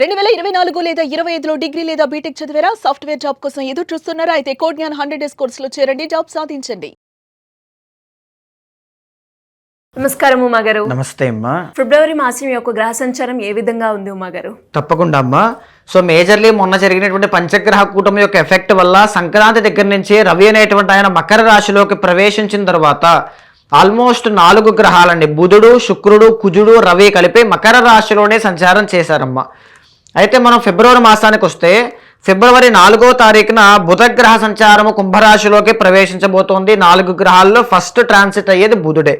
2024 లేదా 25లో డిగ్రీ లేదా బీటెక్ చదివారా? సాఫ్ట్‌వేర్ జాబ్ కోసం ఎదురు చూస్తున్నారా? అయితే కోడ్ జ్ఞాన్ 100 డేస్ కోర్సులో చేరండి, జాబ్ సాధించండి. నమస్కారం ఉమా గారు. నమస్తే అమ్మా. ఫిబ్రవరి మాసం యొక్క గ్రహ సంచారం ఏ విధంగా ఉంది ఉమా గారు? తప్పకుండా అమ్మా. సో మేజర్లీ మొన్న జరిగినటువంటి పంచగ్రహ కూటమి యొక్క ఎఫెక్ట్ వల్ల సంక్రాంతి దగ్గర నుంచి రవి అనేటువంటి ఆయన మకర రాశిలోకి ప్రవేశించిన తర్వాత ఆల్మోస్ట్ 4 గ్రహాలండి, బుధుడు, శుక్రుడు, కుజుడు, రవి కలిపి మకర రాశిలోనే సంచారం చేశారమ్మా. అయితే మనం ఫిబ్రవరి మాసానికి వస్తే ఫిబ్రవరి 4వ తారీఖున బుధగ్రహ సంచారము కుంభరాశిలోకి ప్రవేశించబోతోంది. 4 గ్రహాల్లో ఫస్ట్ ట్రాన్సిట్ అయ్యేది బుధుడే.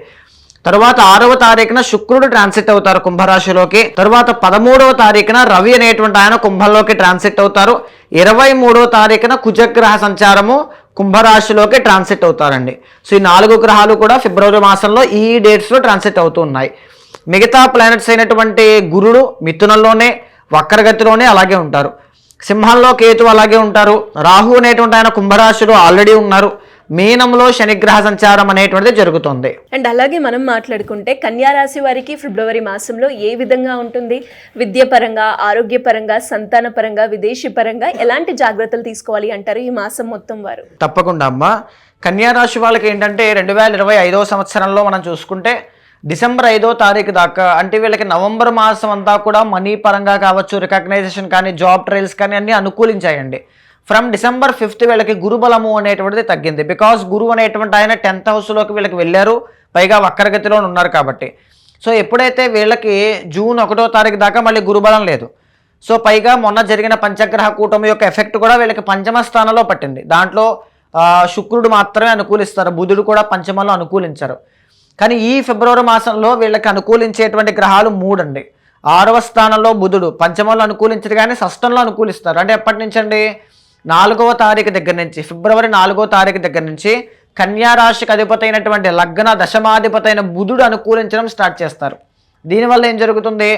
తర్వాత 6వ తారీఖున శుక్రుడు ట్రాన్సిట్ అవుతారు కుంభరాశిలోకి. తర్వాత 13వ తారీఖున రవి అనేటువంటి ఆయన కుంభంలోకి ట్రాన్సిట్ అవుతారు. 23వ తారీఖున కుజగ్రహ సంచారము కుంభరాశిలోకి ట్రాన్సిట్ అవుతారండి. సో ఈ 4 గ్రహాలు కూడా ఫిబ్రవరి మాసంలో ఈ డేట్స్లో ట్రాన్సిట్ అవుతూ ఉన్నాయి. మిగతా ప్లానెట్స్ అయినటువంటి గురుడు మిథునంలోనే వక్రగతిలోనే అలాగే ఉంటారు. సింహంలో కేతు అలాగే ఉంటారు. రాహు అనేటువంటి ఆయన కుంభరాశిలో ఆల్రెడీ ఉన్నారు. మీనంలో శనిగ్రహ సంచారం అనేటువంటిది జరుగుతుంది. అండ్ అలాగే మనం మాట్లాడుకుంటే కన్యా రాశి వారికి ఫిబ్రవరి మాసంలో ఏ విధంగా ఉంటుంది? విద్యాపరంగా, ఆరోగ్యపరంగా, సంతాన పరంగా, విదేశీ పరంగా ఎలాంటి జాగ్రత్తలు తీసుకోవాలి అంటారు ఈ మాసం మొత్తం వారు? తప్పకుండా అమ్మా. కన్యా రాశి వాళ్ళకి ఏంటంటే 2025వ సంవత్సరంలో మనం చూసుకుంటే డిసెంబర్ 5వ తారీఖు దాకా, అంటే వీళ్ళకి నవంబర్ మాసం అంతా కూడా మనీ పరంగా కావచ్చు, రికగ్నైజేషన్ కానీ, జాబ్ ట్రయల్స్ కానీ అన్నీ అనుకూలించాయండి. ఫ్రమ్ డిసెంబర్ 5th వీళ్ళకి గురుబలము అనేటువంటిది తగ్గింది. బికాస్ గురువు అనేటువంటి ఆయన 10th హౌస్లోకి వీళ్ళకి వెళ్ళారు, పైగా వక్రగతిలో ఉన్నారు కాబట్టి. సో ఎప్పుడైతే వీళ్ళకి జూన్ 1వ తారీఖు దాకా మళ్ళీ గురుబలం లేదు. సో పైగా మొన్న జరిగిన పంచగ్రహ కూటమి యొక్క ఎఫెక్ట్ కూడా వీళ్ళకి పంచమ స్థానంలో పట్టింది. దాంట్లో శుక్రుడు మాత్రమే అనుకూలిస్తారు, బుధుడు కూడా పంచమంలో అనుకూలించారు. కానీ ఈ ఫిబ్రవరి మాసంలో వీళ్ళకి అనుకూలించేటువంటి గ్రహాలు 3 అండి. 6వ స్థానంలో బుధుడు, పంచమంలో అనుకూలించరు కానీ షష్టంలో అనుకూలిస్తారు. అంటే ఎప్పటి నుంచి అండి? 4వ తారీఖు దగ్గర నుంచి, ఫిబ్రవరి 4వ తారీఖు దగ్గర నుంచి కన్యా రాశికి అధిపతి అయినటువంటి లగ్న దశమాధిపతి అయిన బుధుడు అనుకూలించడం స్టార్ట్ చేస్తారు. దీనివల్ల ఏం జరుగుతుంది?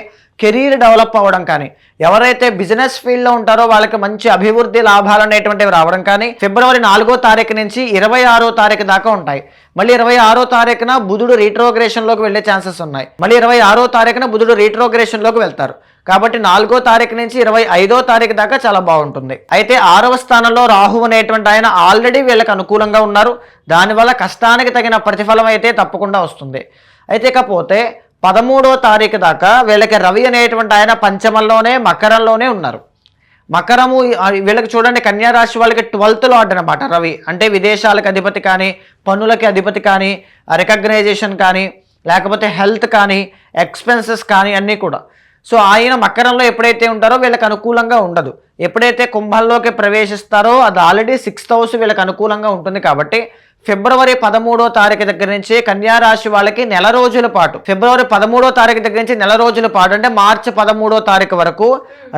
కెరీర్ డెవలప్ అవ్వడం కానీ, ఎవరైతే బిజినెస్ ఫీల్డ్లో ఉంటారో వాళ్ళకి మంచి అభివృద్ధి లాభాలు అనేటువంటివి రావడం కానీ ఫిబ్రవరి 4వ తారీఖు నుంచి 26వ తారీఖు దాకా ఉంటాయి. మళ్ళీ 26వ తారీఖున బుధుడు రీట్రోగ్రేషన్లోకి వెళ్ళే ఛాన్సెస్ ఉన్నాయి. మళ్ళీ 26వ తారీఖున బుధుడు రీట్రోగ్రేషన్లోకి వెళ్తారు. కాబట్టి 4వ తారీఖు నుంచి 25వ తారీఖు దాకా చాలా బాగుంటుంది. అయితే 6వ స్థానంలో రాహు అనేటువంటి ఆయన ఆల్రెడీ వీళ్ళకి అనుకూలంగా ఉన్నారు. దానివల్ల కష్టానికి తగిన ప్రతిఫలం అయితే తప్పకుండా వస్తుంది. అయితే ఇకపోతే 13వ తారీఖు దాకా వీళ్ళకి రవి అనేటువంటి ఆయన పంచమంలోనే మకరంలోనే ఉన్నారు. మకరము వీళ్ళకి చూడండి, కన్యా రాశి వాళ్ళకి 12th లార్డ్ అనమాట రవి. అంటే విదేశాలకు అధిపతి కానీ, పన్నులకి అధిపతి కానీ, రికగ్నైజేషన్ కానీ, లేకపోతే హెల్త్ కానీ, ఎక్స్పెన్సెస్ కానీ అన్నీ కూడా. సో ఆయన మకరంలో ఎప్పుడైతే ఉంటారో వీళ్ళకి అనుకూలంగా ఉండదు. ఎప్పుడైతే కుంభంలోకి ప్రవేశిస్తారో అది ఆల్రెడీ 6th హౌస్ వీళ్ళకి అనుకూలంగా ఉంటుంది. కాబట్టి ఫిబ్రవరి 13వ తారీఖు దగ్గర నుంచి కన్యా రాశి వాళ్ళకి నెల రోజుల పాటు, ఫిబ్రవరి 13వ తారీఖు దగ్గర నుంచి నెల రోజుల పాటు అంటే మార్చి 13వ తారీఖు వరకు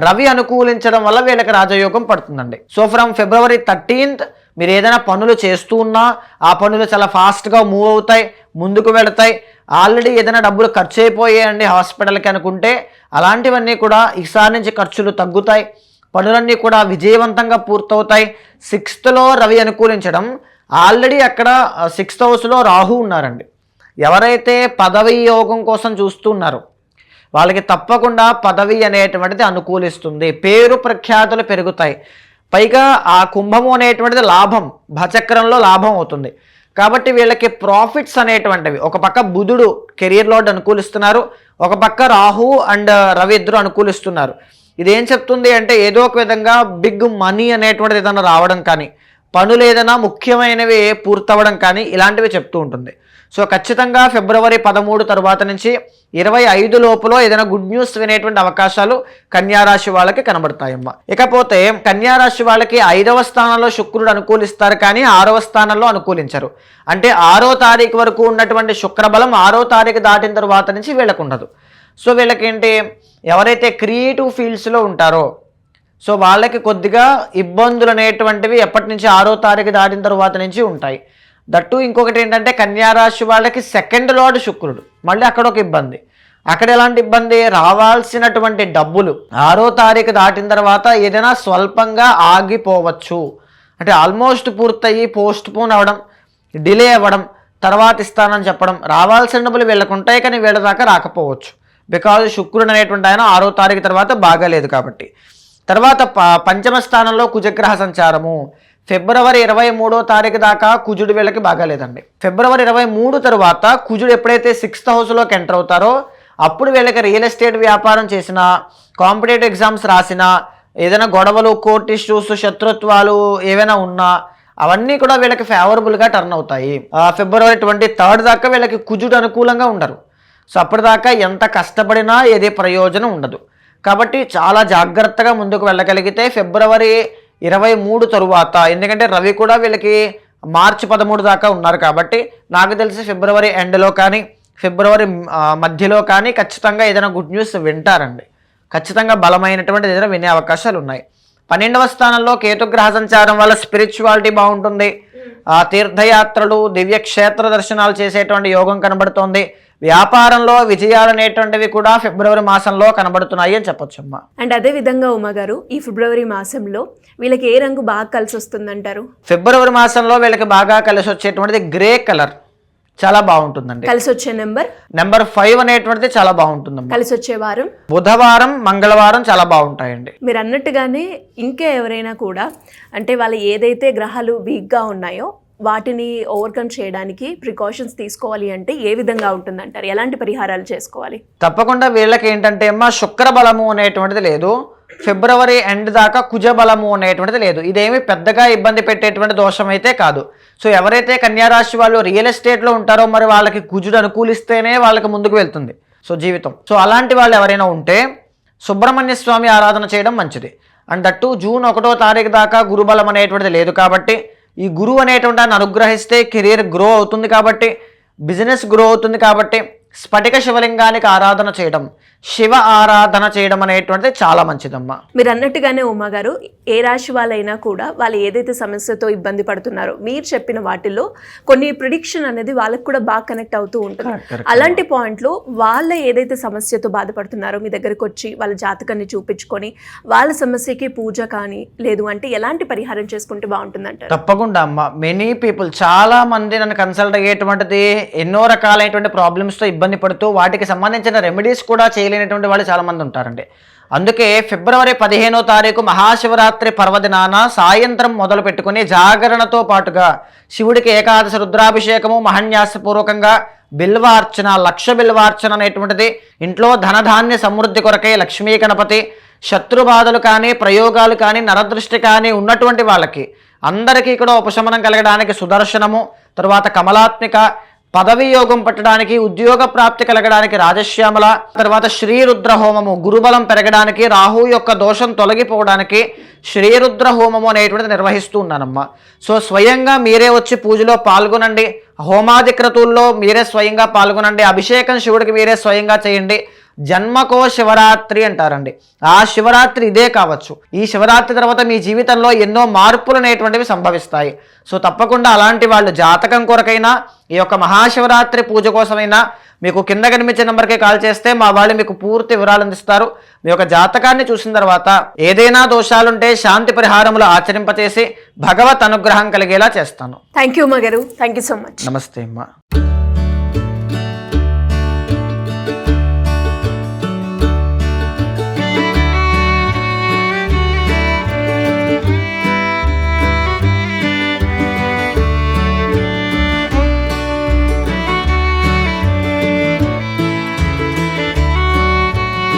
రవి అనుకూలించడం వల్ల వీళ్ళకి రాజయోగం పడుతుందండి. సో ఫ్రమ్ ఫిబ్రవరి 13th మీరు ఏదైనా పనులు చేస్తూ ఉన్నా ఆ పనులు చాలా ఫాస్ట్గా మూవ్ అవుతాయి, ముందుకు వెళతాయి. ఆల్రెడీ ఏదైనా డబ్బులు ఖర్చు అయిపోయాయండి హాస్పిటల్కి అనుకుంటే అలాంటివన్నీ కూడా ఈసారి నుంచి ఖర్చులు తగ్గుతాయి, పనులన్నీ కూడా విజయవంతంగా పూర్తవుతాయి. 6thలో రవి అనుకూలించడం, ఆల్రెడీ అక్కడ 6th హౌస్లో రాహు ఉన్నారండి. ఎవరైతే పదవి యోగం కోసం చూస్తున్నారో వాళ్ళకి తప్పకుండా పదవి అనేటువంటిది అనుకూలిస్తుంది, పేరు ప్రఖ్యాతులు పెరుగుతాయి. పైగా ఆ కుంభము అనేటువంటిది లాభం, భచక్రంలో లాభం అవుతుంది. కాబట్టి వీళ్ళకి ప్రాఫిట్స్ అనేటువంటివి, ఒక పక్క బుధుడు కెరీర్ లోడ్ అనుకూలిస్తున్నారు, ఒక పక్క రాహు అండ్ రవి ఇద్దరు అనుకూలిస్తున్నారు. ఇదేం చెప్తుంది అంటే ఏదో ఒక విధంగా బిగ్ మనీ అనేటువంటిది ఏదైనా రావడం కానీ, పనులు ఏదైనా ముఖ్యమైనవి పూర్తవడం కానీ ఇలాంటివి చెప్తూ ఉంటుంది. సో ఖచ్చితంగా ఫిబ్రవరి 13 తర్వాత నుంచి 25 లోపల ఏదైనా గుడ్ న్యూస్ వినేటువంటి అవకాశాలు కన్యారాశి వాళ్ళకి కనబడతాయమ్మా. ఇకపోతే కన్యారాశి వాళ్ళకి 5వ స్థానంలో శుక్రుడు అనుకూలిస్తారు కానీ 6వ స్థానంలో అనుకూలించరు. అంటే 6వ తారీఖు వరకు ఉన్నటువంటి శుక్రబలం 6వ తారీఖు దాటిన తర్వాత నుంచి వీళ్ళకు ఉండదు. సో వీళ్ళకి ఏంటి, ఎవరైతే క్రియేటివ్ ఫీల్డ్స్లో ఉంటారో సో వాళ్ళకి కొద్దిగా ఇబ్బందులు అనేటువంటివి ఎప్పటి నుంచి 6వ తారీఖు దాటిన తర్వాత నుంచి ఉంటాయి. దట్టు ఇంకొకటి ఏంటంటే కన్యారాశి వాళ్ళకి 2nd లార్డ్ శుక్రుడు, మళ్ళీ అక్కడ ఒక ఇబ్బంది. అక్కడ ఎలాంటి ఇబ్బంది? రావాల్సినటువంటి డబ్బులు 6వ తారీఖు దాటిన తర్వాత ఏదైనా స్వల్పంగా ఆగిపోవచ్చు. అంటే ఆల్మోస్ట్ పూర్తయ్యి పోస్ట్ పోన్ అవ్వడం, డిలే అవ్వడం, తర్వాత ఇస్తానని చెప్పడం, రావాల్సిన డబ్బులు వీళ్ళకు ఉంటాయి కానీ వీళ్ళ దాకా రాకపోవచ్చు. బికాజ్ శుక్రుడు అనేటువంటి ఆయన 6వ తారీఖు తర్వాత బాగాలేదు కాబట్టి. తర్వాత పంచమ స్థానంలో కుజగ్రహ సంచారము. ఫిబ్రవరి 23వ తారీఖు దాకా కుజుడు వీళ్ళకి బాగాలేదండి. ఫిబ్రవరి 23 తర్వాత కుజుడు ఎప్పుడైతే 6th హౌస్లోకి ఎంటర్ అవుతారో అప్పుడు వీళ్ళకి రియల్ ఎస్టేట్ వ్యాపారం చేసినా, కాంపిటేటివ్ ఎగ్జామ్స్ రాసినా, ఏదైనా గొడవలు, కోర్టు ఇష్యూస్, శత్రుత్వాలు ఏవైనా ఉన్నా అవన్నీ కూడా వీళ్ళకి ఫేవరబుల్గా టర్న్ అవుతాయి. ఫిబ్రవరి 23 దాకా వీళ్ళకి కుజుడు అనుకూలంగా ఉండరు. సో అప్పటిదాకా ఎంత కష్టపడినా ఏదే ప్రయోజనం ఉండదు. కాబట్టి చాలా జాగ్రత్తగా ముందుకు వెళ్ళగలిగితే ఫిబ్రవరి 23 తరువాత, ఎందుకంటే రవి కూడా వీళ్ళకి మార్చి 13 దాకా ఉన్నారు కాబట్టి నాకు తెలిసి ఫిబ్రవరి ఎండ్లో కానీ ఫిబ్రవరి మధ్యలో కానీ ఖచ్చితంగా ఏదైనా గుడ్ న్యూస్ వింటారండి. ఖచ్చితంగా బలమైనటువంటి ఏదైనా వినే అవకాశాలు ఉన్నాయి. 12వ స్థానంలో కేతుగ్రహ సంచారం వల్ల స్పిరిచువాలిటీ బాగుంటుంది. తీర్థయాత్రలు, దివ్యక్షేత్ర దర్శనాలు చేసేటువంటి యోగం కనబడుతోంది. వ్యాపారంలో విజయాలు అనేటువంటివి కూడా ఫిబ్రవరి మాసంలో కనబడుతున్నాయి అని చెప్పొచ్చమ్మా. అండ్ అదే విధంగా ఉమా గారు, ఈ ఫిబ్రవరి మాసంలో వీళ్ళకి ఏ రంగు బాగా కలిసి వస్తుందంటారు? ఫిబ్రవరి మాసంలో వీళ్ళకి బాగా కలిసి వచ్చేటువంటిది గ్రే కలర్, చాలా బాగుంటుందండి. కలిసి వచ్చే నెంబర్ 5 అనేటువంటిది చాలా బాగుంటుందమ్మా. కలిసి వచ్చే వారం బుధవారం, మంగళవారం చాలా బాగుంటాయండి. మీరు అన్నట్టుగానే ఇంకా ఎవరైనా కూడా అంటే వాళ్ళు ఏదైతే గ్రహాలు వీక్గా ఉన్నాయో వాటిని ఓవర్కమ్ చేయడానికి ప్రికాషన్స్ తీసుకోవాలి అంటే ఏ విధంగా ఉంటుందంటారు? ఎలాంటి పరిహారాలు చేసుకోవాలి? తప్పకుండా వీళ్ళకి ఏంటంటే అమ్మా, శుక్ర బలము అనేటువంటిది లేదు. ఫిబ్రవరి ఎండ్ దాకా కుజ బలము అనేటువంటిది లేదు. ఇదేమి పెద్దగా ఇబ్బంది పెట్టేటువంటి దోషం అయితే కాదు. సో ఎవరైతే కన్యారాశి వాళ్ళు రియల్ ఎస్టేట్లో ఉంటారో మరి వాళ్ళకి కుజుడు అనుకూలిస్తేనే వాళ్ళకి ముందుకు వెళ్తుంది సో జీవితం. సో అలాంటి వాళ్ళు ఎవరైనా ఉంటే సుబ్రహ్మణ్య స్వామి ఆరాధన చేయడం మంచిది. అండ్ దట్టు జూన్ 1వ తారీఖు దాకా గురుబలం అనేటువంటిది లేదు కాబట్టి ఈ గురువు అనేటువంటి దాన్ని అనుగ్రహిస్తే కెరీర్ గ్రో అవుతుంది కాబట్టి, బిజినెస్ గ్రో అవుతుంది కాబట్టి స్ఫటిక శివలింగానికి ఆరాధన చేయడం, శివ ఆరాధన చేయడం అనేటువంటిది చాలా మంచిదమ్మా. మీరు అన్నట్టుగానే ఉమా గారు, ఏ రాశి వాళ్ళైనా కూడా వాళ్ళు ఏదైతే సమస్యతో ఇబ్బంది పడుతున్నారో మీరు చెప్పిన వాటిల్లో కొన్ని ప్రిడిక్షన్ అనేది వాళ్ళకి కూడా బాగా కనెక్ట్ అవుతూ ఉంటుంది. అలాంటి పాయింట్లో వాళ్ళ ఏదైతే సమస్యతో బాధపడుతున్నారో మీ దగ్గరకు వచ్చి వాళ్ళ జాతకాన్ని చూపించుకొని వాళ్ళ సమస్యకి పూజ కానీ లేదు అంటే ఎలాంటి పరిహారం చేసుకుంటే బాగుంటుందంటారు? తప్పకుండా అమ్మా. మెనీ పీపుల్, చాలా మంది నన్ను కన్సల్ట్ అయ్యేటువంటిది ఎన్నో రకాలైనటువంటి ప్రాబ్లమ్స్తో ఇబ్బంది పడుతూ వాటికి సంబంధించిన రెమెడీస్ కూడా చేయలేనటువంటి వాళ్ళు చాలా మంది ఉంటారండి. అందుకే ఫిబ్రవరి 15వ తారీఖు మహాశివరాత్రి పర్వదినాన సాయంత్రం మొదలు పెట్టుకుని జాగరణతో పాటుగా శివుడికి ఏకాదశి రుద్రాభిషేకము మహన్యాసపూర్వకంగా బిల్వార్చన, లక్ష బిల్వార్చన అనేటువంటిది ఇంట్లో ధనధాన్య సమృద్ధి కొరకై లక్ష్మీ గణపతి, శత్రుబాధలు కానీ ప్రయోగాలు కానీ నరదృష్టి కానీ ఉన్నటువంటి వాళ్ళకి అందరికీ కూడా ఉపశమనం కలగడానికి సుదర్శనము, తర్వాత కమలాత్మిక, పదవి యోగం పట్టడానికి, ఉద్యోగ ప్రాప్తి కలగడానికి రాజశ్యామల, తర్వాత శ్రీరుద్ర హోమము, గురుబలం పెరగడానికి, రాహు యొక్క దోషం తొలగిపోవడానికి శ్రీరుద్ర హోమము అనేటువంటిది నిర్వహిస్తూ ఉన్నానమ్మా. సో స్వయంగా మీరే వచ్చి పూజలో పాల్గొనండి, హోమాది క్రతువుల్లో మీరే స్వయంగా పాల్గొనండి, అభిషేకం శివుడికి మీరే స్వయంగా చేయండి. జన్మకో శివరాత్రి అంటారండి. ఆ శివరాత్రి ఇదే కావచ్చు. ఈ శివరాత్రి తర్వాత మీ జీవితంలో ఎన్నో మార్పులు అనేటువంటివి సంభవిస్తాయి. సో తప్పకుండా అలాంటి వాళ్ళు జాతకం కొరకైనా ఈ యొక్క మహాశివరాత్రి పూజ కోసమైనా మీకు కింద కనిపించే నెంబర్కి కాల్ చేస్తే మా వాళ్ళు మీకు పూర్తి వివరాలు అందిస్తారు. మీ యొక్క జాతకాన్ని చూసిన తర్వాత ఏదైనా దోషాలుంటే శాంతి పరిహారములు ఆచరింపచేసి భగవత్ అనుగ్రహం కలిగేలా చేస్తాను. థ్యాంక్ యూ ఉమా గారు, థ్యాంక్ యూ సో మచ్. నమస్తే అమ్మా.